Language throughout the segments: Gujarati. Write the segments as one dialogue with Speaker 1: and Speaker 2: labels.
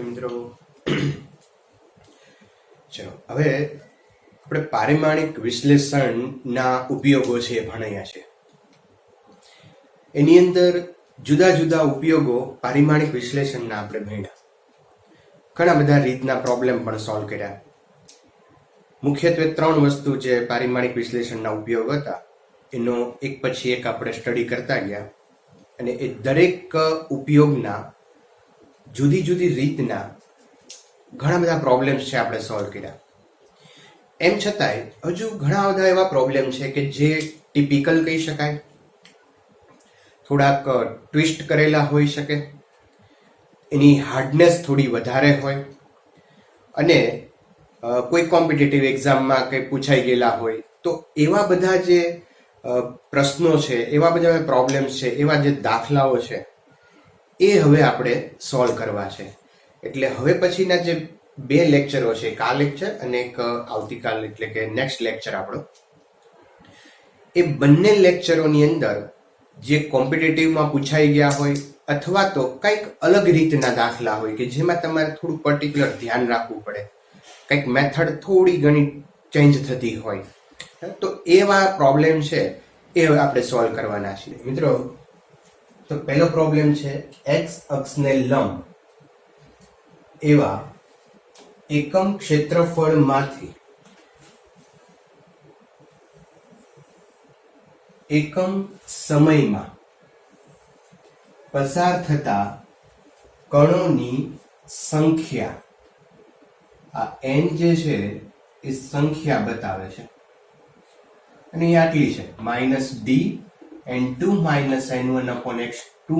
Speaker 1: વિદ્યાર્થી મિત્રો, ચલો હવે આપણે પારિમાણિક વિશ્લેષણના ઉપયોગો છે એ ભણ્યા છે. એની અંદર જુદા જુદા ઉપયોગો પારિમાણિક વિશ્લેષણના આપણે ભણ્યા. ઘણા બધા રીતના પ્રોબ્લેમ પણ સોલ્વ કર્યા. મુખ્યત્વે 3 વસ્તુ જે પારિમાણિક વિશ્લેષણના ઉપયોગ હતા એનો એક પછી એક આપણે સ્ટડી કરતા ગયા અને એ દરેક ઉપયોગના જુદી જુદી રીતના ઘણા બધા પ્રોબ્લેમ્સ છે આપણે સોલ્વ કર્યા. એમ છતાંય હજુ ઘણા બધા એવા પ્રોબ્લેમ છે કે જે ટિપિકલ કહી શકાય, થોડાક ટ્વિસ્ટ કરેલા હોઈ શકે, એની હાર્ડનેસ થોડી વધારે હોય અને કોઈ કોમ્પિટિટિવ એક્ઝામમાં કંઈ પૂછાઈ ગયેલા હોય. તો એવા બધા જે પ્રશ્નો છે, એવા બધા પ્રોબ્લેમ્સ છે, એવા જે દાખલાઓ છે એ હવે આપણે સોલ્વ કરવા છે. એટલે હવે પછીના જે 2 લેક્ચરો છે, એક આ લેક્ચર અને એક આવતીકાલ એટલે કે નેક્સ્ટ લેક્ચર આપણો, એ બંને લેક્ચરોની અંદર જે કોમ્પિટિટિવમાં પૂછાઈ ગયા હોય અથવા તો કંઈક અલગ રીતના દાખલા હોય કે જેમાં તમારે થોડું પર્ટિક્યુલર ધ્યાન રાખવું પડે, કંઈક મેથડ થોડી ઘણી ચેન્જ થતી હોય, તો એવા પ્રોબ્લેમ છે એ હવે આપણે સોલ્વ કરવાના છીએ. મિત્રો, તો પહેલો પ્રોબ્લેમ છે એક્સ અક્ષને લંબ એવા એકમ ક્ષેત્રફળમાંથી એકમ સમયમાં પસાર થતા કણોની સંખ્યા. આ n જે છે એ સંખ્યા બતાવે છે અને એ આટલી છે -d n2 n1/x2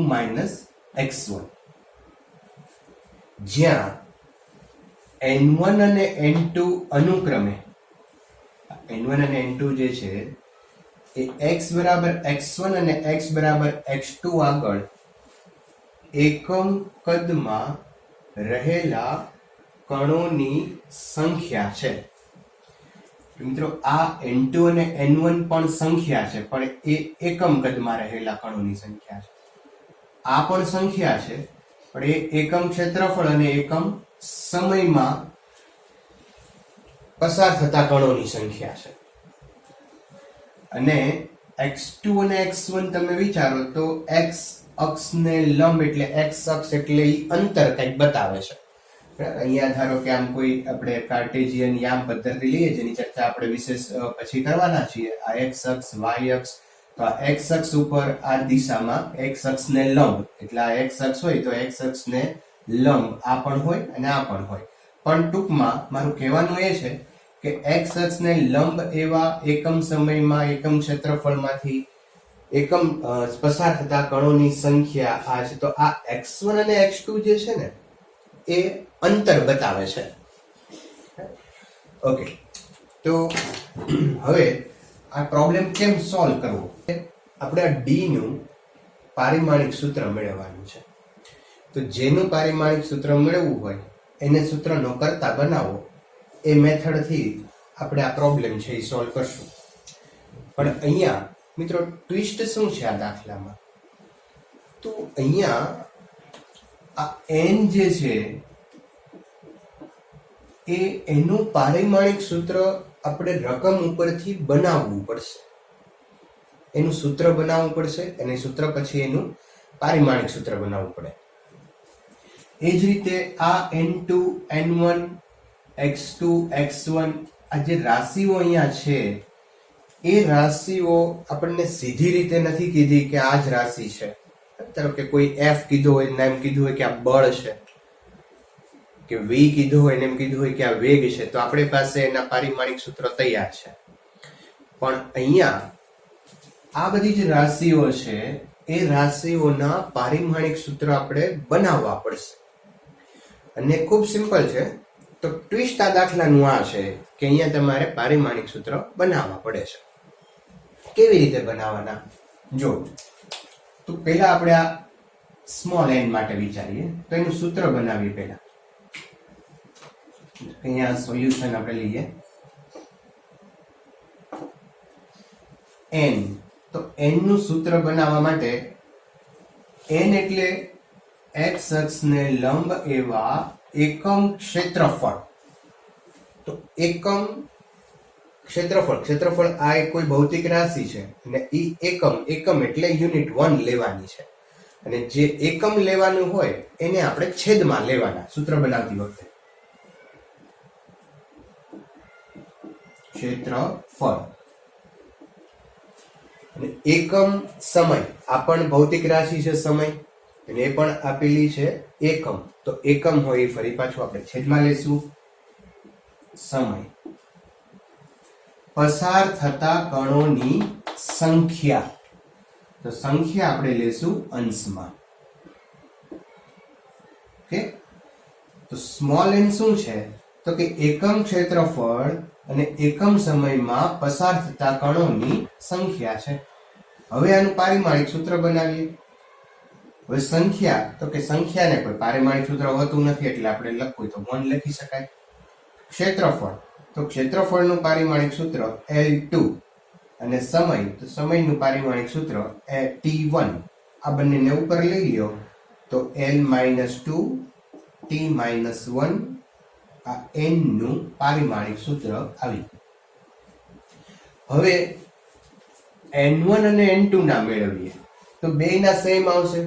Speaker 1: x1, જ્યાં n1 અને n2 અનુક્રમે n1 અને n2 જે છે એ x બરાબર x1 અને x બરાબર x2 આગળ એકમ કદમાં રહેલા કણોની સંખ્યા છે. મિત્રો, આ n2 અને n1 પણ સંખ્યા છે, પણ એ એકમ કદમાં રહેલા કણોની સંખ્યા છે. આ પણ સંખ્યા છે, પણ એ એકમ ક્ષેત્રફળ અને એકમ સમયમાં પસાર થતા કણોની સંખ્યા છે. અને x2 અને x1 તમે વિચારો તો x અક્ષને લંબ એટલે x અક્ષ એટલે ઈ અંતર કંઈક બતાવે છે. અહીંયા ધારો કે આમ કોઈ આપણે કાર્ટેશિયન યામ પદ્ધતિ લઈએ જેની ચર્ચા આપણે વિશેષ પછી કરવાના છીએ. આ x અક્ષ, y અક્ષ, તો આ x અક્ષ ઉપર આ દિશામાં x અક્ષને લંબ એટલે આ x અક્ષ હોય તો x અક્ષને લંબ આ પણ હોય અને આ પણ હોય. પણ ટૂંકમાં મારું કહેવાનું એ છે કે x અક્ષને લંબ એવા એકમ સમયમાં એકમ ક્ષેત્રફળમાંથી એકમ પસાર થતા કણોની સંખ્યા આ છે. તો આ x1 અને x2 જે છે ને એ અંતર બતાવે છે. ઓકે, તો હવે આ પ્રોબ્લેમ કેમ સોલ્વ કરવો? આપણે આ d નું પારિમાણિક સૂત્ર મેળવવાનું છે. તો જેનું પારિમાણિક સૂત્ર મેળવવું હોય એને સૂત્રનો કરતા બનાવો. એ મેથડથી આપણે આ પ્રોબ્લેમ છે એ સોલ્વ કરશું. પણ અહીંયા મિત્રો ટ્વિસ્ટ શું છે આ દાખલામાં? તો અહીંયા આ n જે છે એનું પારિમાણિક સૂત્ર આપણે રકમ ઉપરથી બનાવવું પડશે. એનું સૂત્ર બનાવવું પડશે અને સૂત્ર પછી એનું પારિમાણિક સૂત્ર બનાવવું પડે. એ જ રીતે આ n2 n1 x2 x1 આ જે રાશિઓ અહીંયા છે એ રાશિઓ આપણને સીધી રીતે નથી કીધી કે આ જ રાશિ છે. ધારો કે કોઈ f કીધો હોય ને એમ કીધું હોય કે આ બળ છે, કે v કીધું હોય ને એમ કીધું હોય કે આ વેગ છે, તો આપણી પાસે એના પારિમાણિક સૂત્ર તૈયાર છે. પણ અહીંયા આ બધી જે રાશિઓ છે એ રાશિઓના પારિમાણિક સૂત્ર આપણે બનાવવા પડશે. અને ખૂબ સિમ્પલ છે. તો ટ્વિસ્ટ આ દાખલાનું આ છે કે અહીંયા તમારે પારિમાણિક સૂત્ર બનાવવા પડે છે. કેવી રીતે બનાવવાના? જો, તો પહેલા આપણે આ સ્મોલ n માટે વિચારીએ તો એનું સૂત્ર બનાવીએ. પહેલા અહીંયા સોલ્યુશન આપણે લઈએ n. તો n નું સૂત્ર બનાવવા માટે n એટલે x અક્ષને લંબ એવા એકમ ક્ષેત્રફળ. તો એકમ ક્ષેત્રફળ આ એક કોઈ ભૌતિક રાશિ છે અને એ એકમ એટલે યુનિટ 1 લેવાની છે, અને જે એકમ લેવાનું હોય એને આપણે છેદમાં લેવાના સૂત્ર બનાવતી વખતે. ક્ષેત્રફળ અને એકમ સમય, આ પણ ભૌતિક રાશિ છે સમય, અને એ પણ આપેલી છે એકમ. તો એકમ હોય એ ફરી પાછું આપણે છેદમાં લેશું. સમય પસાર થતા કણોની સંખ્યા, તો સંખ્યા આપણે લેશું અંશમાં. ઓકે, તો સ્મોલ n શું છે? તો કે એકમ ક્ષેત્રફળ અને એકમ સમયમાં પસાર થતા કણોની સંખ્યા છે. હવે આનું પારિમાણિક સૂત્ર બનાવીએ. હવે સંખ્યા, તો કે સંખ્યાને કોઈ પારિમાણિક સૂત્ર હોતું નથી એટલે આપણે લખવું તો 1 લખી શકાય. ક્ષેત્રફળ, તો ક્ષેત્રફળનું પારિમાણિક સૂત્ર L2, અને સમય, તો સમયનું પારિમાણિક સૂત્ર T1. આ બંનેને ઉપર લઈ લ્યો તો L-2 T-1, આ n નું પારિમાણિક સૂત્ર આવી. હવે n1 અને n2 ના મેળવીએ તો બેયના સેમ આવશે,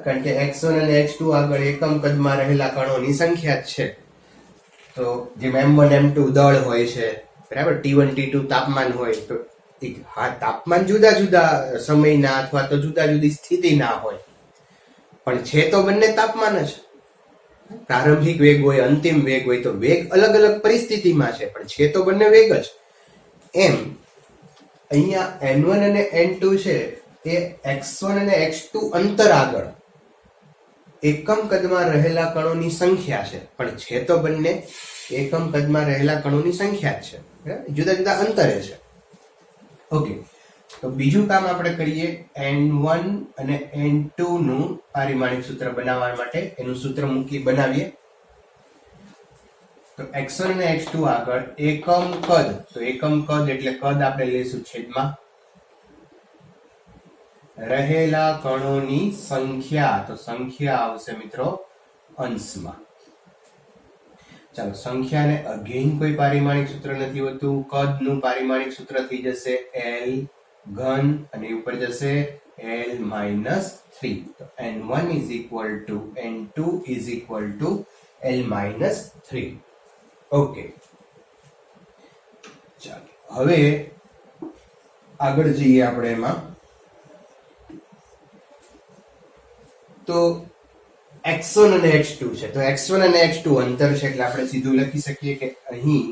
Speaker 1: કારણ કે x1 અને x2 આગળ એકમ કદમાં રહેલા કણોની સંખ્યા જ છે. તો જેમ m1 m2 દળ હોય છે, બરાબર, T1 T2 તાપમાન હોય, તો હા તાપમાન જુદા જુદા સમયના અથવા તો જુદા જુદી સ્થિતિના હોય, પણ છે તો બંને તાપમાન જ. પ્રારંભિક વેગ હોય, અંતિમ વેગ હોય, તો વેગ અલગ અલગ પરિસ્થિતિમાં છે, પણ છે તો બંને વેગ જ. એમ અહીંયા n1 અને n2 છે એ x1 અને x2 અંતર આગળ એકમ કદમાં રહેલા કણોની સંખ્યા છે, પણ છે તો બંને એકમ કદમાં રહેલા કણોની સંખ્યા જ છે, જુદા જુદા અંતરે છે. ઓકે, તો બીજું કામ આપણે કરીએ. n1 અને n2 નું પારિમાણિક સૂત્ર બનાવવા માટે એનું સૂત્ર બનાવીએ. તો x1 અને x2 આગળ એકમ કદ, તો એકમ કદ એટલે કદ આપણે લઈશું છેદમાં રહેલા કણોની સંખ્યા, તો સંખ્યા આવશે મિત્રો અંશમાં. ચાલો, સંખ્યાને અગેન કોઈ પારિમાણિક સૂત્ર નથી હોતું. કદનું પારિમાણિક સૂત્ર થઈ જશે L ઘન, અને ઉપર જશે L-3. તો n1 = n2 = L-3. ઓકે, ચાલો હવે આગળ જઈએ આપણે એમાં. તો x1 અને x2 છે, તો x1 અને x2 અંતર છે એટલે આપણે સીધું લખી શકીએ કે અહીં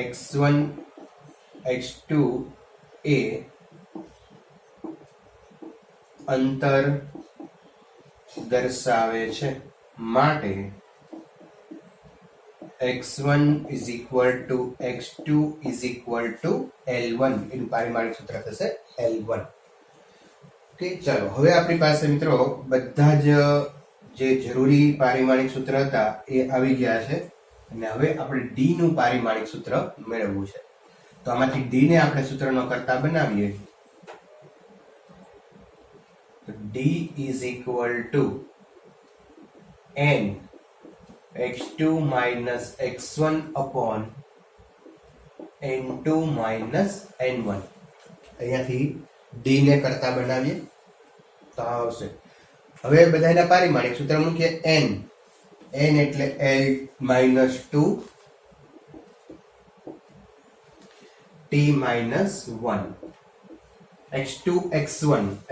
Speaker 1: x1 x2 એ અંતર દર્શાવે છે, માટે x1 = x2 = L1, એનું પારિમાણિક સૂત્ર થશે L1. ઓકે, ચાલો હવે આપણી પાસે મિત્રો બધા જ જે જરૂરી પારિમાણિક સૂત્ર હતા એ આવી ગયા છે, અને હવે આપણે d નું પારિમાણિક સૂત્ર મેળવવું છે. તો આમાંથી d ને આપણે સૂત્રનો કરતા બનાવીએ. તો d = n x2 - x1 upon n2 - n1. અહીંયાથી d ને કરતા બનાવીએ તો આવશે. હવે બધાના પારિમાણિક સૂત્ર મૂકીએ. n એટલે L-2 T-1,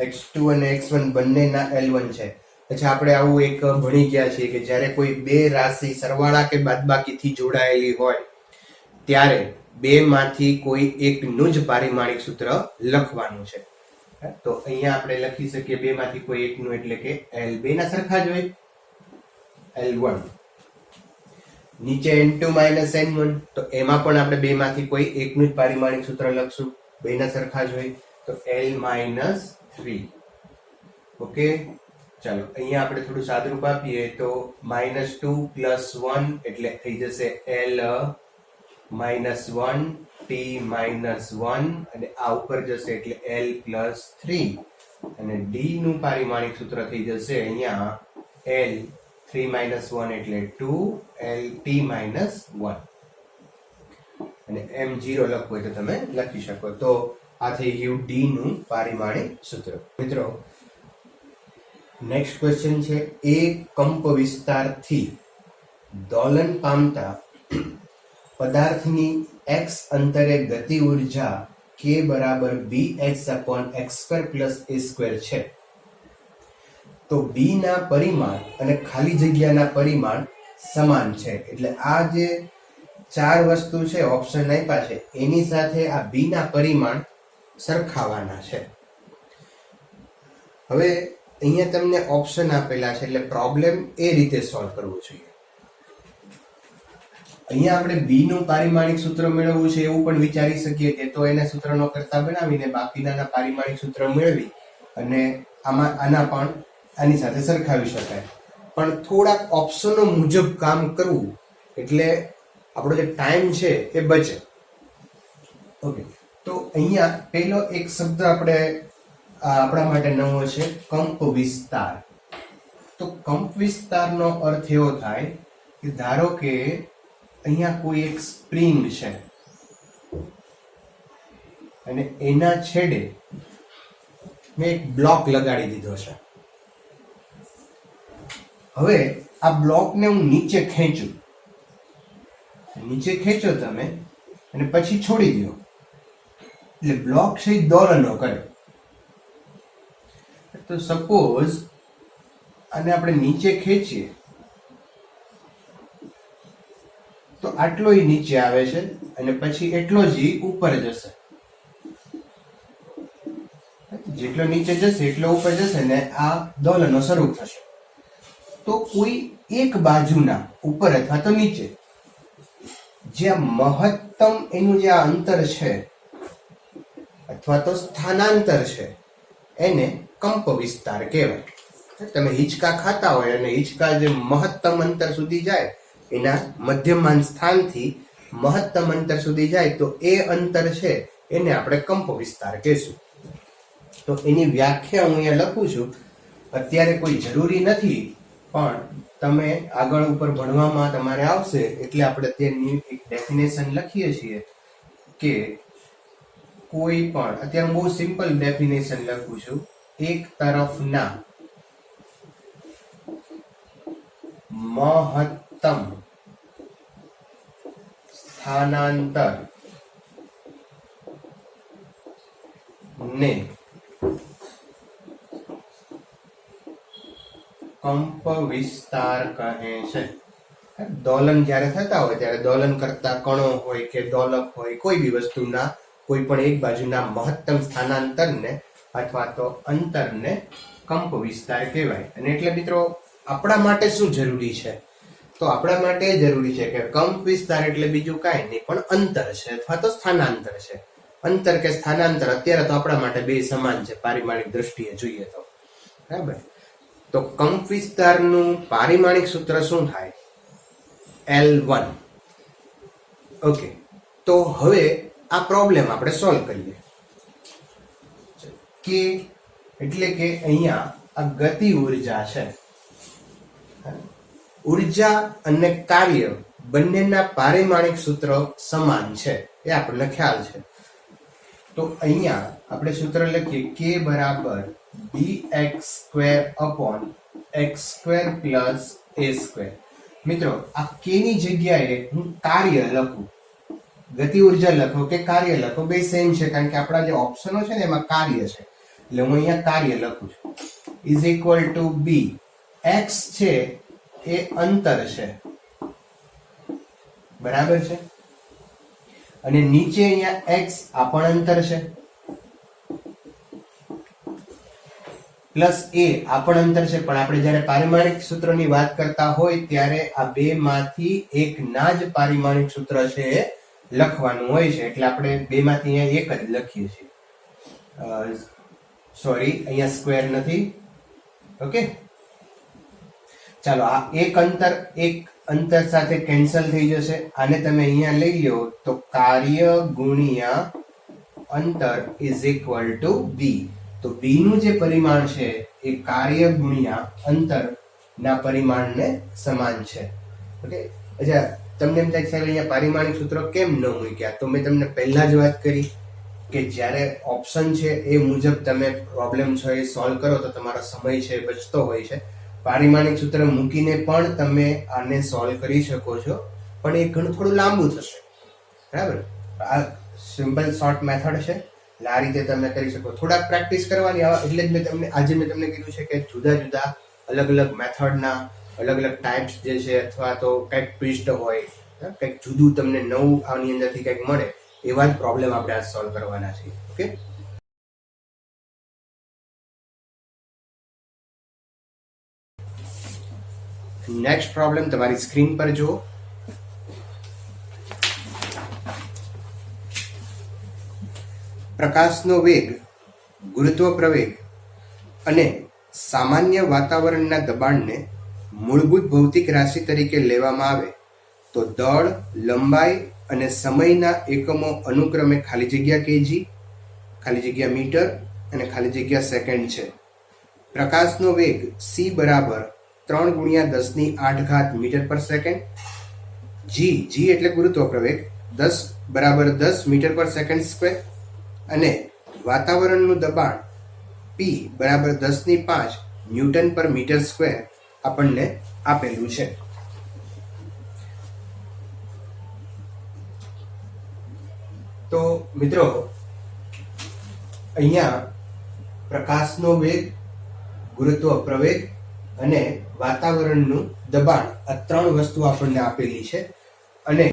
Speaker 1: x2 અને x1 બંનેના L1 છે. પછી આપણે આવું એક ભણી ગયા છીએ કે જ્યારે કોઈ બે રાશિ સરવાળા કે બાદબાકીથી જોડાયેલી હોય ત્યારે બે માંથી કોઈ એકનું જ પારિમાણિક સૂત્ર લખવાનું છે. તો અહીંયા આપણે લખી શકીએ બે માંથી કોઈ એકનું, એટલે કે L2 ના સરખા જ હોય, L1. નીચે n2 - n1, તો એમાં પણ આપણે બે માંથી કોઈ એકનું જ પારિમાણિક સૂત્ર લખશું, બેના સરખા જ હોય, તો L-3. ઓકે, ચાલો અહીંયા આપણે થોડું સાદુરૂપ આપીએ તો -2 + 1 એટલે થઈ જશે L-1 T-1, અને આ ઉપર જશે એટલે L+3. અને ડી નું પારિમાણિક સૂત્ર થઈ જશે અહીંયા L 3 - 1 એટલે 2 L T - 1 અને m0 લખવું હોય તો તમે લખી શકો. તો આ થઈ ગયું ડી નું પારિમાણિક સૂત્ર. મિત્રો નેક્સ્ટ ક્વેશ્ચન છે, એક કંપ વિસ્તારથી દોલન પામતા પદાર્થની x અંતરે ગતિ ઉર્જા k બરાબર bx/x² છે. તો b ના પરિમાણ અને ખાલી જગ્યાના પરિમાણ સમાન છે. એટલે આ જે ચાર વસ્તુ છે ઓપ્શન આપ્યા છે એની સાથે આ b ના પરિમાણ સરખાવાના છે. હવે અહીંયા તમને ઓપ્શન આપેલા છે એટલે પ્રોબ્લેમ એ રીતે સોલ્વ કરવું જોઈએ. અહીંયા આપણે b નું પારિમાણિક સૂત્ર મેળવવું છે એવું પણ વિચારી શકીએ કે તો એને સૂત્રનો કરતા બનાવીને બાકીના પારિમાણિક સૂત્ર મેળવી અને આના પણ આની સાથે સરખાવી શકાય. પણ થોડાક ઓપ્શનો મુજબ કામ કરવું એટલે આપણો જે ટાઈમ છે એ બચે. ઓકે, તો અહીંયા પહેલો એક શબ્દ આપણા માટે નવો છે, કંપ વિસ્તાર. તો કંપ વિસ્તારનો અર્થ એવો થાય કે ધારો કે અહીંયા કોઈ એક સ્પ્રિંગ છે અને એના છેડે મેં એક બ્લોક લગાડી દીધો છે. હવે આ બ્લોકને હું નીચે ખેંચું, નીચે ખેંચો તમે અને પછી છોડી દો એટલે બ્લોક છે દોલનો કરે. તો સપોઝ આને આપણે નીચે ખેંચીએ તો આટલો નીચે આવે છે અને પછી એટલો જ ઉપર જશે. જેટલો નીચે જશે એટલો ઉપર જશે ને આ દોલનો શરૂ થશે. તો કોઈ એક બાજુના ઉપર અથવા તો નીચે જ્યાં મહત્તમ એનું જે અંતર છે અથવા તો સ્થાનાંતર છે એને કંપ વિસ્તાર કહેવાય. તમે હિંચકા ખાતા હોય અને હિંચકા જે મહત્તમ અંતર સુધી જાય એના મધ્યમાન સ્થાનથી મહત્તમ અંતર સુધી જાય તો એ અંતર છે એને આપણે કંપ વિસ્તાર કહેશું. તો એની વ્યાખ્યા હું અહીંયા લખું છું. અત્યારે કોઈ જરૂરી નથી પણ તમે આગળ ઉપર ભણવામાં તમારે આવશે એટલે આપણે તેની એક ડેફિનેશન લખીએ છીએ કે કોઈ પણ, અત્યારે બહુ સિમ્પલ ડેફિનેશન લખું છું, એક તરફના મહત્તમ સ્થાનાંતર ને કંપ વિસ્તાર કહે છે. દોલન જ્યારે થતા હોય ત્યારે દોલન કરતા કણો હોય કે દોલક હોય કોઈ બી વસ્તુના કોઈ પણ એક બાજુના મહત્તમ સ્થાનાંતરને અથવા તો અંતરને કંપ વિસ્તાર કહેવાય. અને એટલે મિત્રો આપણા માટે શું જરૂરી છે? તો આપણા માટે જરૂરી છે કે કંપ વિસ્તાર એટલે બીજું કાંઈ નહીં પણ અંતર છે અથવા તો સ્થાનાંતર છે. અંતર કે સ્થાનાંતર અત્યારે તો આપણા માટે બે સમાન છે પારિમાણિક દ્રષ્ટિએ જોઈએ તો. બરાબર? તો કંપ વિસ્તારનું પારિમાણિક સૂત્ર શું થાય? L1. ઓકે, તો હવે આ પ્રોબ્લેમ આપણે સોલ્વ કરીએ. કે એટલે કે અહીંયા આ ગતિ ઉર્જા છે. ઉર્જા અને કાર્ય બંનેના પારિમાણિક સૂત્ર સમાન છે એ આપણને ખ્યાલ છે. તો અહીંયા આપણે સૂત્ર લખીએ k બરાબર bx² + x² મિત્રો આ k ની જગ્યાએ હું કાર્ય લખું, ગતિ ઉર્જા લખો કે કાર્ય લખો બે સેમ છે કારણ કે આપણા જે ઓપ્શનો છે ને એમાં કાર્ય છે એટલે હું અહીંયા કાર્ય લખું છું = b. x છે એ અંતર છે, બરાબર છે, અને નીચે અહીંયા x આ પણ અંતર છે પ્લસ a આ પણ અંતર છે. પણ આપણે જ્યારે પારિમાણિક સૂત્રની વાત કરતા હોય ત્યારે આ બે માંથી એક ના જ પારિમાણિક સૂત્ર છે એ લખવાનું હોય છે એટલે આપણે બે માંથી અહીંયા એક જ લખીએ છીએ. સોરી, અહીંયા સ્ક્વેર નથી. ઓકે, ચાલો આ એક અંતર સાથે કેન્સલ થઈ જશે. આને તમે અહીંયા લઈ લો તો કાર્ય ગુણ્યા અંતર = b. તો બી નું જે પરિમાણ છે એ કાર્ય ગુણ્યા અંતરના પરિમાણને સમાન છે. ઓકે, અચ્છા, તમને એમ થાય સાહેબ અહીંયા પારિમાણિક સૂત્ર કેમ ન મૂક્યા? તો મેં તમને પહેલા જ વાત કરી કે જ્યારે ઓપ્શન છે એ મુજબ તમે પ્રોબ્લેમ છે એ સોલ્વ કરો તો તમારો સમય છે બચતો હોય છે. પારિમાણિક સૂત્ર મૂકીને પણ તમે આને સોલ્વ કરી શકો છો, પણ એ ઘણું થોડું લાંબુ થશે. બરાબર, આ સિમ્પલ શોર્ટ મેથડ છે, એટલે આ રીતે તમે કરી શકો. થોડાક પ્રેક્ટિસ કરવાની, એટલે જ મેં તમને કીધું છે કે જુદા જુદા અલગ અલગ મેથડના અલગ અલગ ટાઈપ્સ જે છે, અથવા તો કંઈક ટ્વિસ્ટ હોય, કંઈક જુદું તમને નવું આની અંદરથી કંઈક મળે, એવા જ પ્રોબ્લેમ આપણે આ સોલ્વ કરવાના છે. ઓકે, નેક્સ્ટ પ્રોબ્લેમ તમારી સ્ક્રીન પર જુઓ. પ્રકાશનો વેગ, ગુરુત્વ પ્રવેગ અને સામાન્ય વાતાવરણના દબાણને મૂળભૂત ભૌતિક રાશિ તરીકે લેવામાં આવે તો દળ, લંબાઈ અને સમયના એકમો અનુક્રમે ખાલી જગ્યા કેજી, ખાલી જગ્યા મીટર અને ખાલી જગ્યા સેકન્ડ છે. પ્રકાશનો વેગ c બરાબર 3 ગુણ્યા 10⁸ મીટર પર સેકન્ડ, g એટલે ગુરુત્વ પ્રવેગ 10 બરાબર 10 મીટર પર સેકન્ડ સ્ક્વેર, અને વાતાવરણનું દબાણ P બરાબર 10⁵ ન્યૂટન પર મીટર સ્ક્વેર આપણને આપેલું છે. તો મિત્રો, અહીંયા પ્રકાશનો વેગ, ગુરુત્વ પ્રવેગ અને વાતાવરણનું દબાણ, આ 3 વસ્તુ આપણને આપેલી છે. અને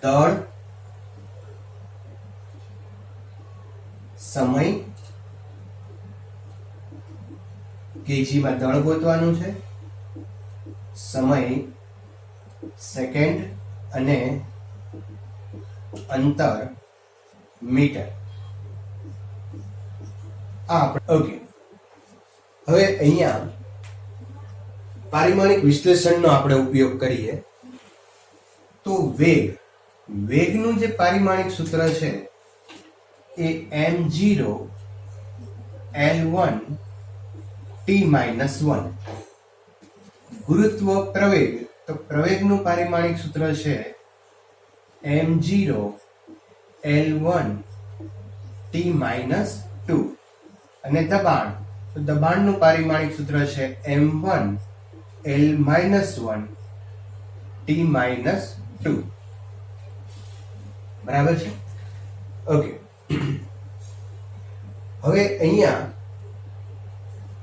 Speaker 1: દળ, સમય, કેજીમાં દળ ગોતવાનું છે, સમય સેકન્ડ અને અંતર મીટર. ઓકે, હવે અહીંયા પારિમાણિક વિશ્લેષણનો આપણે ઉપયોગ કરીએ તો વેગનું જે પારિમાણિક સૂત્ર છે એ m0 L1 T-1. ગુરુત્વ પ્રવેગ, તો પ્રવેગનું પારિમાણિક સૂત્ર છે m0 L1 T-2. અને દબાણ, તો દબાણનું પારિમાણિક સૂત્ર છે m1 L-1 T-2. બરાબર છે? ઓકે, હવે અહીંયા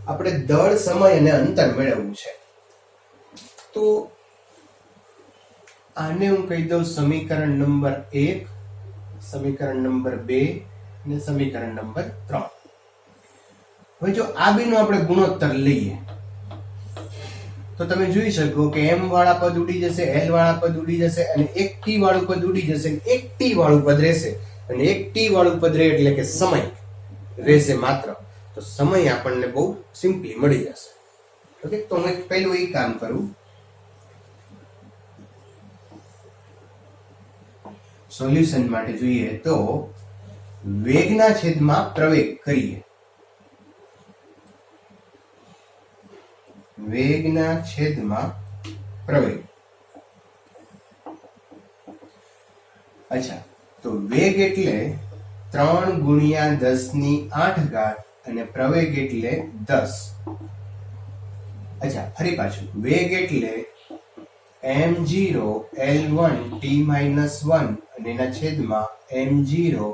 Speaker 1: આપણે દળ, સમય અને અંતર મેળવવું છે. તો આને હું કહી દઉં સમીકરણ નંબર 1, સમીકરણ નંબર 2 અને સમીકરણ નંબર 3. હવે જો આ બેનો આપણે ગુણોત્તર લઈએ તો તમે જોઈ શકો કે m વાળા પદ ઉડી જશે, l વાળા પદ ઉડી જશે, અને એક t વાળું પદ ઉડી જશે, એક t વાળું પદ રહેશે, અને એક t વાળું પદ રહે એટલે કે સમય રહેશે માત્ર. તો સમય આપણને બહુ સિમ્પલી મળી જશે. ઓકે, તો હું પહેલું એ કામ કરું, સોલ્યુશન માટે જોઈએ તો વેગના છેદમાં પ્રવેગ કરીએ. વેગના છેદમાં પ્રવેગ. અચ્છા, તો વેગ એટલે 3 ગુણ્યા 10⁸ અને પ્રવેગ એટલે 10. અચ્છા, ફરી પાછું, વેગ એટલે m0 L1 T-1 અને એના છેદમાં m0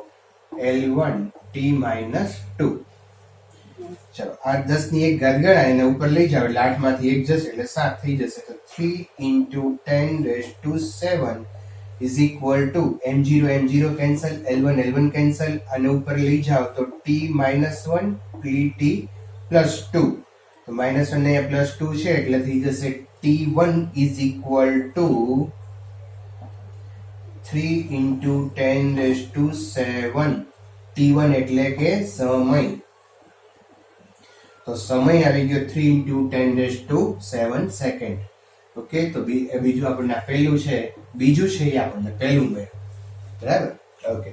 Speaker 1: L1 T-2. ચલો, આ 10⁻1 ગણ્યા એને ઉપર લઈ જાવ એટલે 8 માંથી 1 જશે એટલે 7 થઈ જશે. તો 3 × 10⁻7 is equal to m0 cancel, L1 cancel, અને ઉપર લઈ જાવ તો T-1 T+2. તો -1 ને +2 છે એટલે થઈ જશે T1 is equal to 3 × 10⁻7. T1 એટલે કે સમય. તો સમય આવી ગયો 3 × 10⁻7 સેકન્ડ. ઓકે, તો બીજું આપણને આપેલું છે, બીજું છે એ આપણને પહેલું મળ્યું. બરાબર? ઓકે,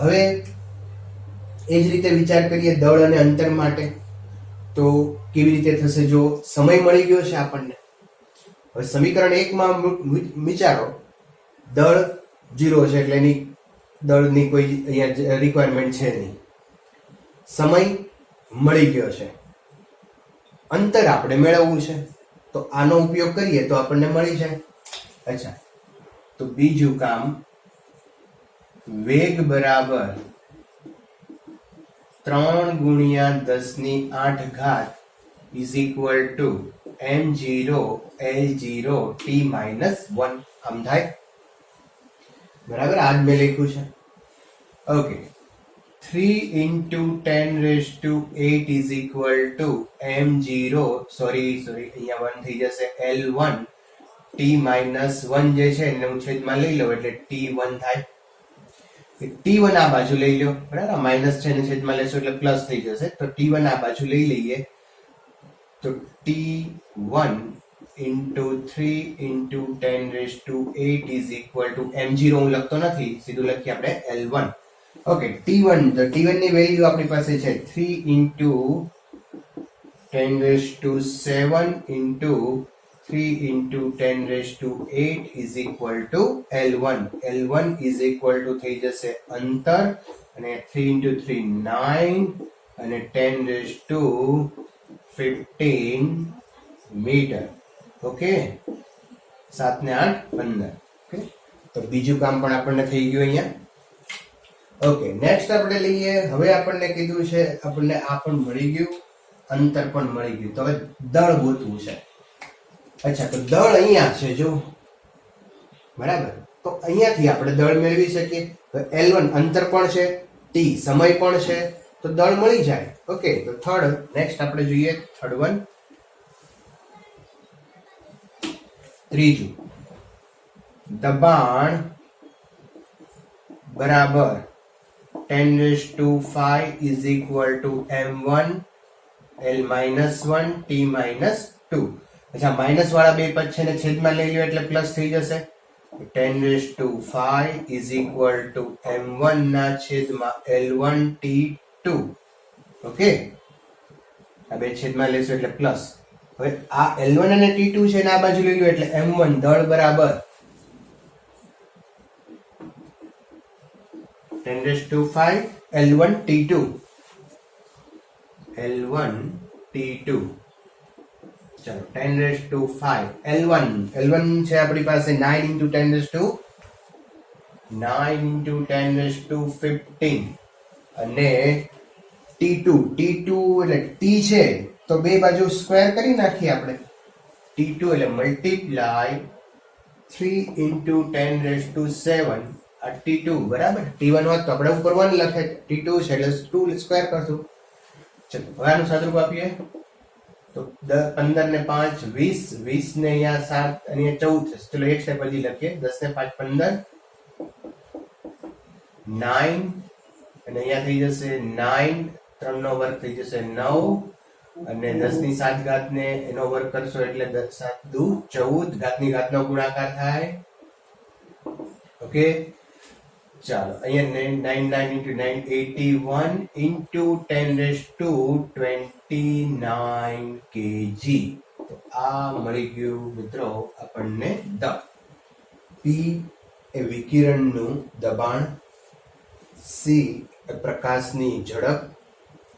Speaker 1: હવે એ જ રીતે વિચાર કરીએ દળ અને અંતર માટે, તો કેવી રીતે થશે? જો સમય મળી ગયો છે આપણને, હવે સમીકરણ 1 માં વિચારો, દળ 0 છે એટલે એની દળની કોઈ અહીંયા રિક્વાયરમેન્ટ છે નહીં. સમય મળી ગયો છે, અંતર આપણે મેળવવું છે, તો આનો ઉપયોગ કરીએ તો આપણને મળી જાય. અચ્છા, તો બીજું કામ, વેગ બરાબર 3 ગુણ્યા 10⁸ is equal to m0 L0 t-1. આમ થાય, બરાબર? આ જ મેં લખ્યું છે. Okay, 3 into 10⁸ is equal to m0, sorry અહીંયા 1 થઈ જશે, L1 t-1 જે છે એને હું છેદમાં લઈ લઉં એટલે t1 થાય. t1 આ બાજુ લઈ લો, બરાબર? માઇનસ છે ને છેદમાં લેશો એટલે પ્લસ થઈ જશે, તો t1 આ બાજુ લઈ લઈએ, તો t1 into 3 into 10⁸ is equal to m0 હું લખતો નથી, સીધું લખીએ આપણે L1. ઓકે, t1, તો t1 ની વેલ્યુ આપણી પાસે છે 3 into 10⁷ into 3 into 10⁸ is equal to L1. L1 is equal to થઈ જશે અંતર, અને 3 into 3 9 અને 10⁻15 મીટર. ઓકે, 7 ને 8 15. ઓકે, તો બીજું કામ પણ આપણને થઈ ગયું અહીંયા. ઓકે, નેક્સ્ટ આપણે લઈએ. હવે આપણને કીધું છે, આપણને આ પણ મળી ગયું, અંતર પણ મળી ગયું, તો હવે દળ ગોતવું છે. અચ્છા, તો દળ અહીંયા છે જો, બરાબર? તો અહીંયાથી આપણે દળ મેળવી શકીએ. L1 અંતર પણ છે, t સમય પણ છે, તો દળ મળી જાય. ઓકે, તો થર્ડ, નેક્સ્ટ આપણે જોઈએ થર્ડ વન, ત્રીજું, દબાણ બરાબર 10⁵ is equal to m1 L-1 t-2. અચ્છા, માઇનસ વાળા બે પદ છે ને છેદમાં લઈ લો એટલે પ્લસ થઈ જશે. 10⁵ is equal to m1 ના છેદમાં L1 t2. ઓકે, આ બે છેદમાં લેશો એટલે પ્લસ. હવે આ L1 અને t2 છે ને આ બાજુ લઈ લો એટલે m1 દળ બરાબર 10⁵ L1 t2. L1 t2, ચલો 10⁵ L1 છે આપણી પાસે 9 into 10⁻15 અને t2 એટલે t છે તો બે બાજુ સ્ક્વેર કરી નાખીએ આપણે. t2 એટલે મલ્ટીપ્લાય 3 into 10⁻7 આ t2, બરાબર? t1 હોત તો આપણે ઉપર 1 લખે, t2 છે એટલે 2 સ્ક્વેર કરશું. ચલો, હવે આનું સાદુરૂપ આપીએ તો 15 ને 5 20, 20 ને અહીંયા 7 અને 14 થશે. ચલો એક સ્ટેપ હજી લખીએ, 10 ને 5 15, 9 અને અહીંયા થઈ જશે 9, 3 નો વર્ગ થઈ જશે 9, અને 10 ની 7 ઘાત ને એનો વર્ગ કરશો એટલે 7 દુ 14, ઘાતની ઘાતનો ગુણાકાર થાય. ઓકે, ચાલો અહીંયા 9 into 9 81 into 10⁻29 kg. તો આ મળી ગયું મિત્રો આપણને દળ. P એ વિકિરણનું દબાણ, C એ પ્રકાશની ઝડપ,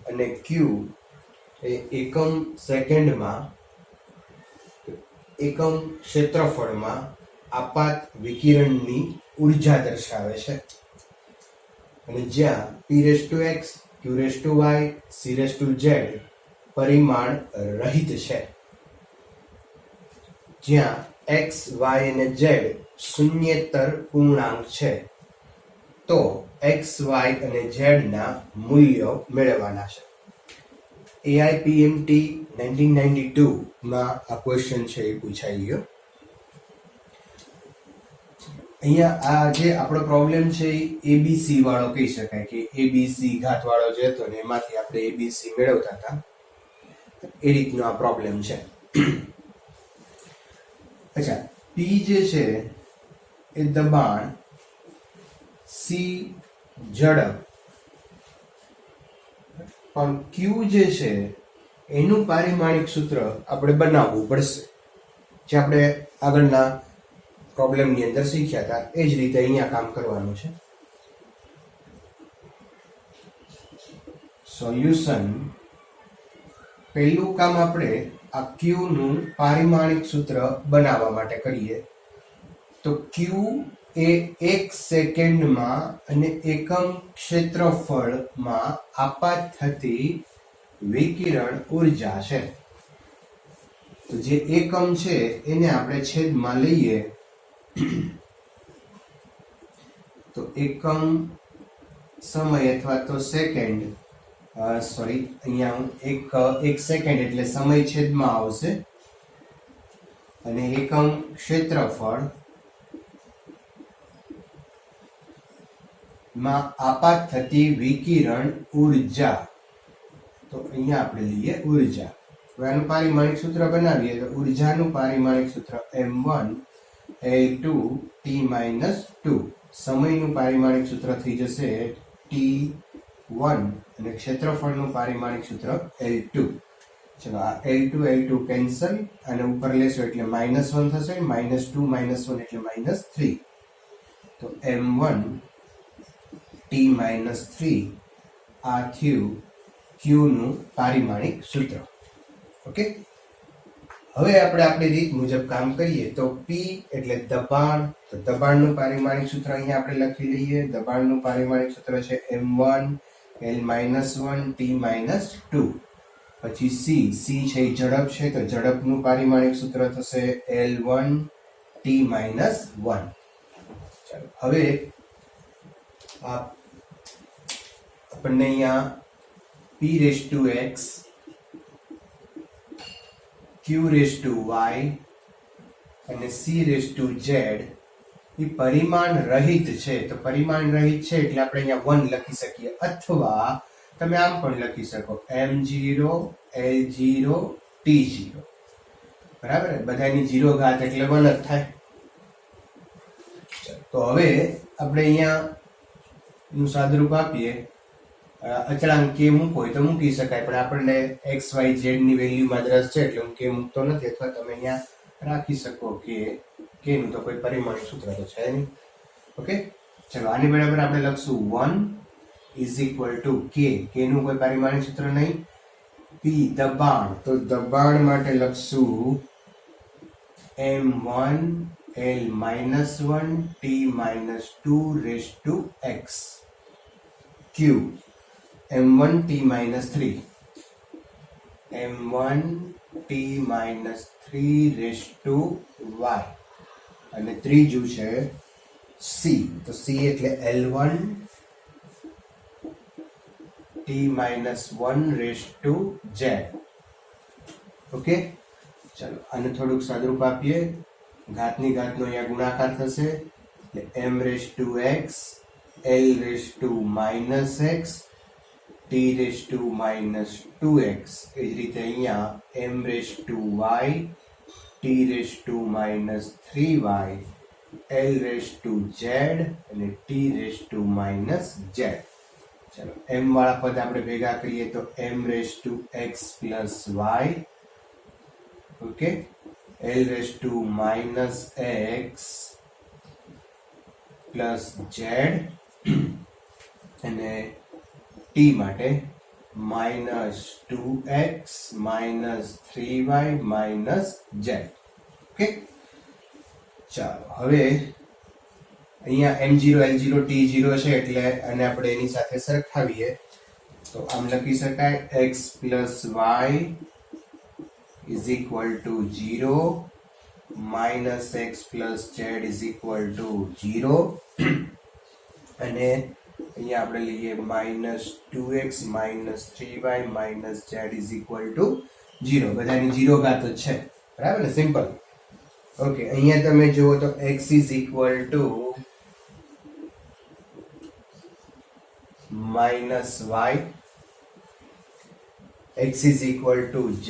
Speaker 1: અને Q એ એકમ સેકન્ડમાં એકમ ક્ષેત્રફળમાં આપાત વિકિરણની ઉર્જા દર્શાવે છે. અને જ્યાં Px, Qy, Cz પરિમાણ રહિત છે, જ્યાં x, y અને z શૂન્યેતર પૂર્ણાંક છે, તો x, y અને z ના મૂલ્યો મેળવવાના છે. AIPMT 1992 માં આ ક્વેશ્ચન છે એ પૂછાઈ ગયો. અહીંયા આ જે આપણો પ્રોબ્લેમ છે એ ABC વાળો કહી શકાય, કે ABC ઘાત વાળો જે હતો ને એમાંથી આપણે ABC મેળવતા હતા, એ રીતનો આ પ્રોબ્લેમ છે. અચ્છા, P જે છે એ દબાણ, C ઝડપ પણ ક્યુ જે છે એનું પારિમાણિક સૂત્ર આપણે બનાવવું પડશે, જે આપણે આગળના પ્રોબ્લેમની અંદર શીખ્યા હતા એ જ રીતે અહીંયા કામ કરવાનું છે. સોલ્યુશન. પહેલું કામ આપણે આ ક્યુ નું પારિમાણિક સૂત્ર બનાવવા માટે કરીએ. તો ક્યુ એ 1 સેકન્ડમાં અને એકમ ક્ષેત્રફળમાં આપાત થતી વિકિરણ ઉર્જા છે. તો જે એકમ છે એને આપણે છેદમાં લઈએ તો એકમ સમય અથવા તો સેકન્ડ, સોરી અહીંયા હું એક સેકન્ડ એટલે સમય છેદમાં આવશે અને એકમ ક્ષેત્રફળ માં આપાત થતી વિકિરણ ઉર્જા. તો અહીંયા આપણે લઈએ ઉર્જા. હવે આનું પારિમાણિક સૂત્ર બનાવીએ તો ઉર્જાનું પારિમાણિક સૂત્ર m1 L2 T-2. સમયનું પારિમાણિક સૂત્ર થઈ જશે T1 અને ક્ષેત્રફળનું પારિમાણિક સૂત્ર L2. ચલો આ L2 કેન્સલ અને ઉપર લેશો એટલે -1 થશે, -2 -1 એટલે -3. તો m1 T-3 આ થયું Q નું પારિમાણિક સૂત્ર. ઓકે, હવે આપણે આપણી રીત મુજબ કામ કરીએ તો P એટલે દબાણ. તો દબાણનું પારિમાણિક સૂત્ર અહીંયા આપણે લખી લઈએ. દબાણનું પારિમાણિક સૂત્ર છે m1 L-1 T-2. પછી C છે એ ઝડપ છે, તો ઝડપનું પારિમાણિક સૂત્ર થશે L1 T-1. ચાલો હવે આપણને અહીંયા P⁻x Q⁻y અને C⁻z એ પરિમાણ રહિત છે. તો પરિમાણ રહિત છે એટલે આપણે અહીંયા 1 લખી શકીએ, અથવા તમે આમ પણ લખી શકો m0 L0 T0. બરાબર, બધાની 0 ઘાત એટલે 1 જ થાય. તો હવે આપણે અહીંયા નું સાદુરૂપ આપીએ. અચળાંક k મૂકવો હોય તો મૂકી શકાય, પણ આપણને x y z ની વેલ્યુમાં જ રસ છે એટલે હું k મૂકતો નથી. અથવા તમે અહીંયા રાખી શકો કે k નું તો કોઈ પરિમાણિક સૂત્ર તો છે નહીં. ઓકે, ચલો આની બરાબર આપણે લખશું 1 = k. k નું કોઈ પરિમાણિક સૂત્ર નહીં. p દબાણ, તો દબાણ માટે લખશું m1 L-1 T-2x. q m1 T-3 m1 T-3y અને ત્રીજું છે c. તો c એટલે L1 T-1z. ઓકે, ચલો આને થોડુંક સાદુરૂપ આપીએ. ઘાતની ઘાતનો અહીંયા ગુણાકાર થશે એટલે m⁻x L⁻−x T⁻2x. એ જ રીતે અહીંયા m⁻y T⁻3y L⁻z અને T⁻z. ચલો m વાળા પદ આપણે ભેગા કરીએ તો m⁻x + y. Okay, L⁻−x + z અને t માટે -2x -3y -z. ઓકે, ચાલો હવે અહીંયા m0 L0 T0 છે એટલે અને આપણે એની સાથે સરખાવીએ તો આમ લખી શકાય x + y = 0 -x + z = 0 અને અહીંયા આપણે લઈએ -2x -3y -z = 0. બધાની 0 ઘાત જ છે, બરાબર ને, સિમ્પલ. ઓકે, અહીંયા તમે જુઓ તો x = -y, x = z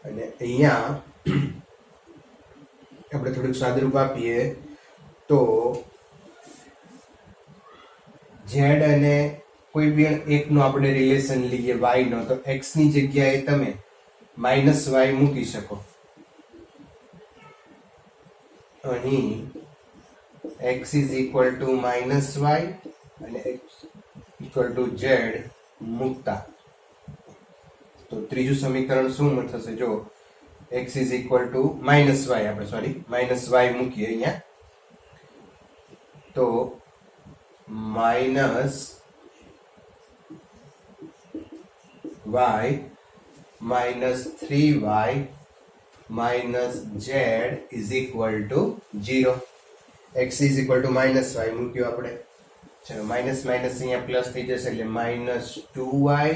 Speaker 1: અને અહીંયા આપણે થોડુંક સાદુરૂપ આપીએ તો ઝેડ અને કોઈ બી એકનો આપણે રિલેશન લઈએ y નો, તો x ની જગ્યાએ તમે -y મૂકી શકો. અહીં x is equal to -y અને x ઇક્વલ ટુ z મૂકતા તો ત્રીજું સમીકરણ શું થશે? જો x is equal to -y, આપણે સોરી -y મૂકીએ અહીંયા, તો -y -3y z is equal to 0. x is equal to -y મૂક્યું આપણે, ચલો માઇનસ માઇનસ અહીંયા પ્લસ થઈ જશે એટલે -2y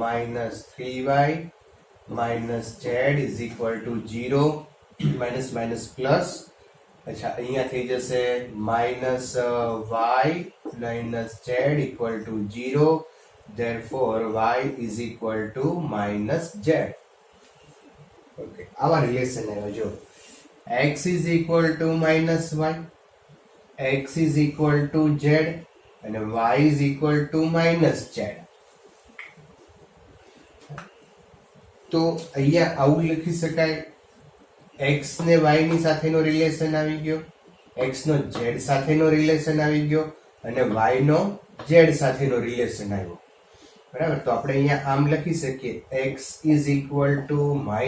Speaker 1: -3y z is equal to 0. Minus minus plus, અચ્છા અહીંયા થઈ જશે -y z equal to 0. therefore y is equal to -z. Okay, આવા રિલેશન આવ્યો. જો x is equal to -y, x is equal to z અને y is equal to -z. તો અહીંયા આવું લખી શકાય, x ને y ની સાથેનો રિલેશન આવી ગયો, x નો z સાથેનો રિલેશન આવી ગયો અને y નો z સાથેનો રિલેશન આવ્યો. બરાબર, તો આપણે અહીંયા આમ લખી શકીએ x is equal to -y,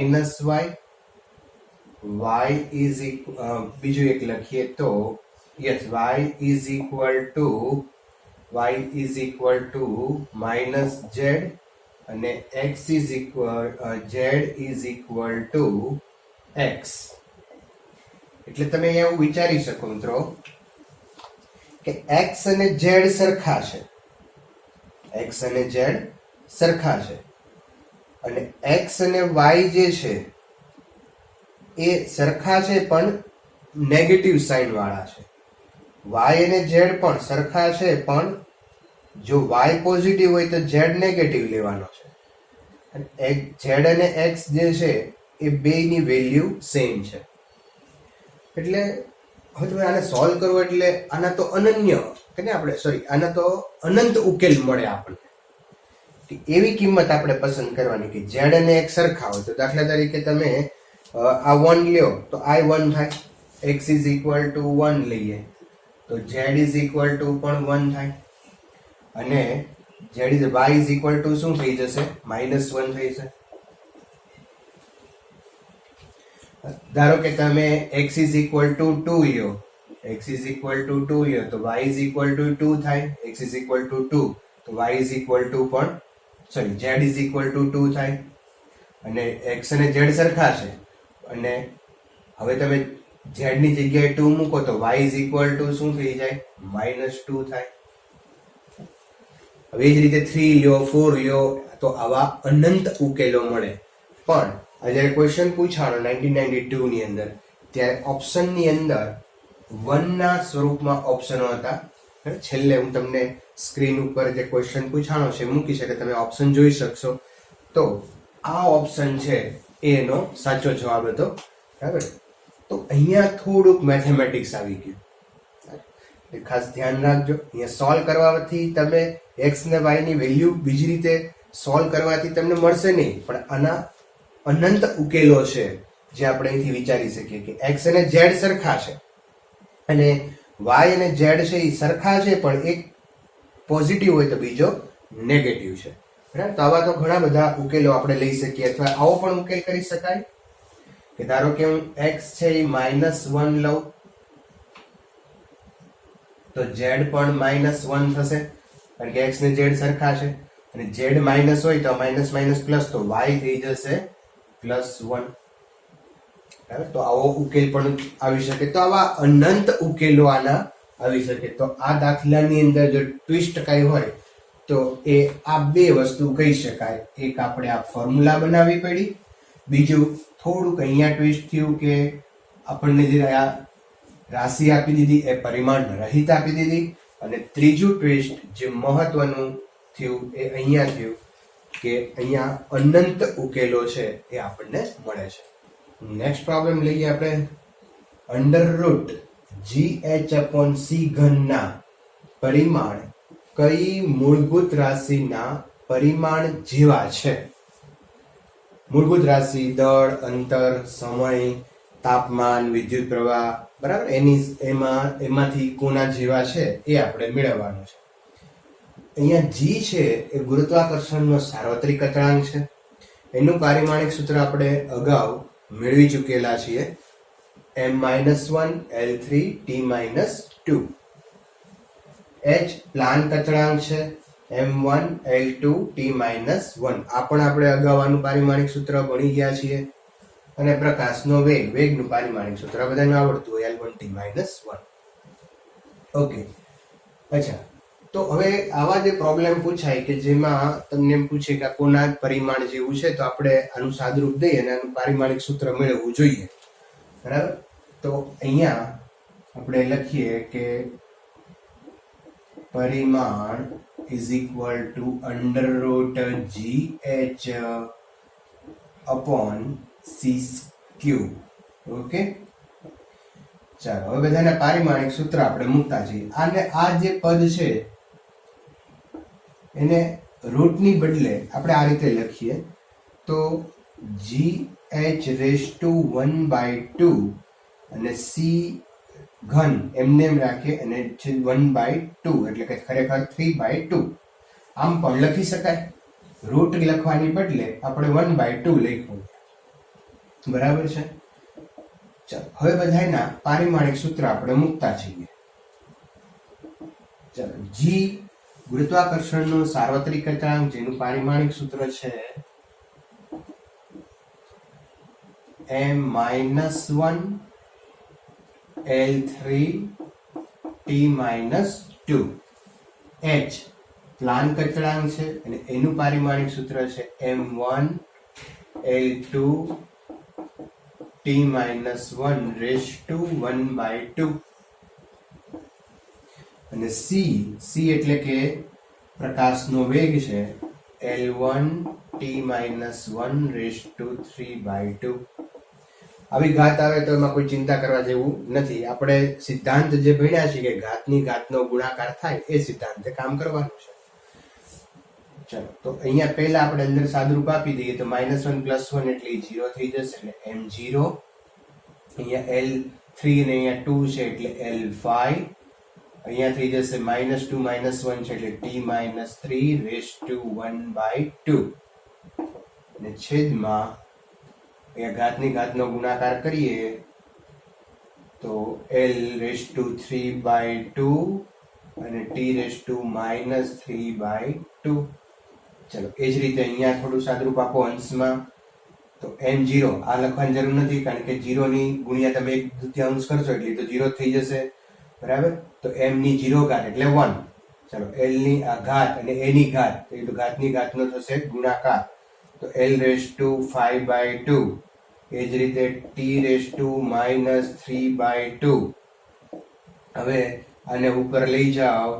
Speaker 1: y is બીજું એક લખીએ તો yes y is equal to -z અને x is equal z is equal to x. એટલે તમે અહીંયા એવું વિચારી શકો મિત્રો કે x અને z સરખા છે, x અને z સરખા છે અને x અને y જે છે એ સરખા છે પણ નેગેટિવ સાઇન વાળા છે. y અને z પણ સરખા છે પણ જો y પોઝિટિવ હોય તો z નેગેટિવ લેવાનો છે. અને z અને x જે છે એ બેયની વેલ્યુ સેમ છે. એટલે હવે તમે આને સોલ્વ કરવો એટલે આના તો અનન્ય કે ને આપણે આના તો અનંત ઉકેલ મળે આપણને. એવી કિંમત આપણે પસંદ કરવાની કે z અને x સરખા હોય. તો દાખલા તરીકે તમે આ 1 લ્યો તો આ 1 થાય, x ઇઝ ઇક્વલ ટુ 1 લઈએ તો z ઇઝ ઇક્વલ ટુ પણ 1 થાય અને z is y is equal to શું થઈ જશે? -1 થઈ જશે. ધારો કે તમે x ઇઝ ઇક્વલ ટુ 2 લ્યો, x ઇઝ ઇક્વલ ટુ 2 લ્યો તો y ઇઝ ઇક્વલ ટુ 2 થાય, x ઇઝ ઇક્વલ ટુ 2 તો y ઇઝ ઇક્વલ ટુ પણ z ઇઝ ઇક્વલ ટુ 2 થાય અને x અને z સરખા છે અને હવે તમે z ની જગ્યાએ 2 મૂકો તો y ઇઝ ઇક્વલ ટુ શું થઈ જાય? -2 થાય. હવે એ જ રીતે 3 લ્યો, 4 લ્યો તો આવા અનંત ઉકેલો મળે. પણ જ્યારે ક્વેશ્ચન પૂછાણો 1992 ની અંદર ત્યારે ઓપ્શન ની અંદર 1 ના સ્વરૂપમાં ઓપ્શનો હતા. છેલ્લે હું તમને સ્ક્રીન ઉપર જે ક્વેશ્ચન પૂછાણો છે મૂકી શકે, તમે ઓપ્શન જોઈ શકશો. તો આ ઓપ્શન છે એનો સાચો જવાબ હતો. બરાબર, તો અહીંયા થોડુંક મેથેમેટિક્સ આવી ગયું, ખાસ ધ્યાન રાખજો. અહીંયા સોલ્વ કરવાથી તમે x ને y ની વેલ્યુ બીજી રીતે સોલ્વ કરવાથી તમને મળશે નહીં, પણ આના અનંત ઉકેલો છે જે આપણે અહીંથી વિચારી શકીએ કે x અને z સરખા છે અને y અને z છે એ સરખા છે પણ એક પોઝિટિવ હોય તો બીજો નેગેટિવ છે. બરાબર, તો આવા તો ઘણા બધા ઉકેલો આપણે લઈ શકીએ. અથવા આવો પણ ઉકેલ કરી શકાય કે ધારો કે હું x છે એ -1 લઉં તો z પણ -1 થશે કારણ કે x ને z સરખા છે અને z માઇનસ હોય તો માઇનસ માઇનસ પ્લસ તો y થઈ જશે +1. બરાબર, તો આવો ઉકેલ પણ આવી શકે. તો આવા અનંત ઉકેલો આના આવી શકે. તો આ દાખલાની અંદર જો ટ્વિસ્ટ કઈ હોય તો એ આ બે વસ્તુ કહી શકાય. એક આપણે આ ફોર્મ્યુલા બનાવવી પડી, બીજું થોડુંક અહીંયા ટ્વિસ્ટ થયું કે આપણને જે આ રાશિ આપી દીધી એ પરિમાણ રહિત આપી દીધી અને ત્રીજું ટ્વિસ્ટ જે મહત્વનું થયું એ અહીંયા થયું કે અહીંયા અનંત ઉકેલો છે એ આપણને મળે છે. નેક્સ્ટ પ્રોબ્લેમ લઈએ આપણે. √GH/c ઘનના પરિમાણ કઈ મૂળભૂત રાશિના પરિમાણ જેવા છે? મૂળભૂત રાશિ દળ, અંતર, સમય, તાપમાન, વિદ્યુત પ્રવાહ, બરાબર, એમાંથી કોના જેવા છે એ આપણે મેળવવાનું છે. અહીંયા જી છે એ ગુરુત્વાકર્ષણનો સાર્વત્રિક અચળાંક છે. એનું પારિમાણિક સૂત્ર આપણે અગાઉ મેળવી ચૂકેલા છીએ, m-1 L3 T-2. h Planck અચળાંક છે, m1 L2 T-1. આ પણ આપણે અગાઉ આનું પારિમાણિક સૂત્ર ભણી ગયા છીએ. અને પ્રકાશનો વેગનું પારિમાણિક સૂત્ર બધાને આવડતું હોય, L1 T-1. ઓકે, અચ્છા, તો હવે આવા જે પ્રોબ્લેમ પૂછાય કે જેમાં તમને એમ પૂછે કે કોના પરિમાણ જેવું છે, તો આપણે આનું સાદરૂપ દઈએ અને આનું પારિમાણિક સૂત્ર મેળવવું જોઈએ, બરાબર. તો અહીંયા આપણે લખીએ કે પરિમાણ is equal to √GH upon c². Okay, ચાલો હવે બધાના પારિમાણિક સૂત્ર આપણે મૂકતા જઈએ. અને આ જે પદ છે એને રૂટની બદલે આપણે આ રીતે લખીએ, તો GH⁻² અને c ઘન એમને એમ રાખીએ અને 1/2 એટલે કે ખરેખર 3/2 આમ પણ લખી શકાય. રૂટ લખવાની બદલે આપણે 1/2 લખ્યું, બરાબર છે. ચાલો હવે બધાના પારિમાણિક સૂત્ર આપણે મૂકતા છીએ. ચાલો, જી ગુરુત્વાકર્ષણનો સાર્વત્રિક અચળાંક, જેનું પારિમાણિક સૂત્ર છે m-1 L3 T-2. h Planck અચળાંક છે અને એનું પારિમાણિક સૂત્ર છે m1 L2 T-1/2. અને c એટલે કે પ્રકાશનો વેગ છે L1 T-1/3/2. આવી ઘાત આવે તો એમાં કોઈ ચિંતા કરવા જેવું નથી. આપણે સિદ્ધાંત જે ભણ્યા છે કે ઘાતની ઘાતનો ગુણાકાર થાય એ સિદ્ધાંતે કામ કરવાનું છે. ચલો, તો અહીંયા પહેલા આપણે અંદર સાદુરૂપ આપી દઈએ, તો -1 + 1 એટલે 0 થઈ જશે, એટલે m0. અહીંયા L3 અને અહીંયા 2 છે એટલે L5. અહીંયા થઈ જશે -2 - 1 છે એટલે T-3/1/2. અને છેદમાં અહીંયા ઘાતની ઘાતનો ગુણાકાર કરીએ તો L3/2 અને T-3/2. ચલો, એ જ રીતે અહીંયા થોડું સાદુરૂપ આપો અંશમાં, તો m0 આ લખવાની જરૂર નથી, કારણ કે 0 ની ગુણ્યા તમે 1/2 કરશો એટલે તો 0 થઈ જશે, બરાબર. તો m ની 0 ઘાત એટલે 1. ચલો, L ની આ ઘાત અને a ની ઘાત, તો ઘાતની ઘાતનો થશે ગુણાકાર, તો L5/2. એ જ રીતે T-3/2. હવે આને ઉપર લઈ જાઓ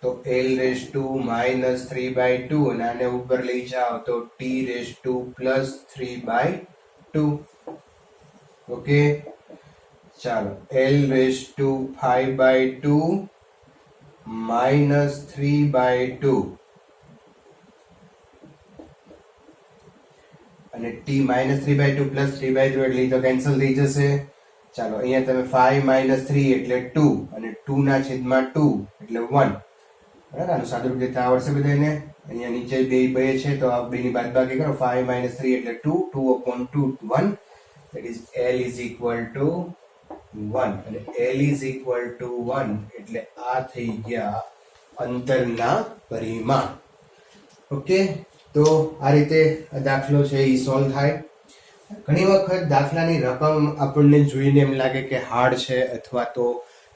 Speaker 1: તો L3/2 અને આને ઉપર લઈ જાઓ તો T+3/2. ઓકે, ચાલો, L5/2 -3/2 અને T-3/2 + 3/2 એટલે તો કેન્સલ થઈ જશે. ચાલો, અહીંયા તમે 5 - 3 એટલે 2 અને 2 ના છેદમાં 2 એટલે 1. બરાબર, આનું સાદુરૂપ દેતા આવડશે બધાને. અહીંયા નીચે બે છે તો આ બેની બાદબાકી કરો, 5 - 3 એટલે 2, 2/2 1. that is L = 1. અને L = 1 એટલે આ થઈ ગયા અંતરના પરિમાણ. ઓકે, તો આ રીતે દાખલો છે એ સોલ્વ થાય. ઘણી વખત દાખલાની રકમ આપણને જોઈને એમ લાગે કે હાર્ડ છે, અથવા તો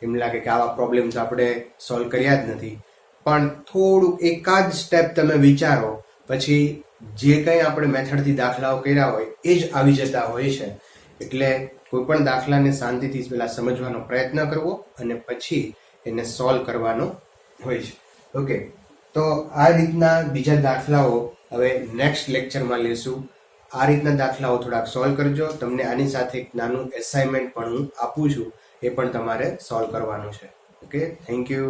Speaker 1: એમ લાગે કે આવા પ્રોબ્લેમ તો આપણે સોલ્વ કર્યા જ નથી. પણ થોડું એકાદ સ્ટેપ તમે વિચારો પછી જે કંઈ આપણે મેથડથી દાખલાઓ કર્યા હોય એ જ આવી જતા હોય છે. એટલે કોઈ પણ દાખલાને શાંતિથી પહેલા સમજવાનો પ્રયત્ન કરવો અને પછી એને સોલ્વ કરવાનો હોય છે. ઓકે, તો આ રીતના બીજા દાખલાઓ હવે નેક્સ્ટ લેક્ચરમાં લેશું. આ રીતના દાખલાઓ થોડાક સોલ્વ કરજો. તમને આની સાથે એક નાનું એસાઇનમેન્ટ પણ હું આપું છું, એ પણ તમારે સોલ્વ કરવાનું છે. Okay, thank you.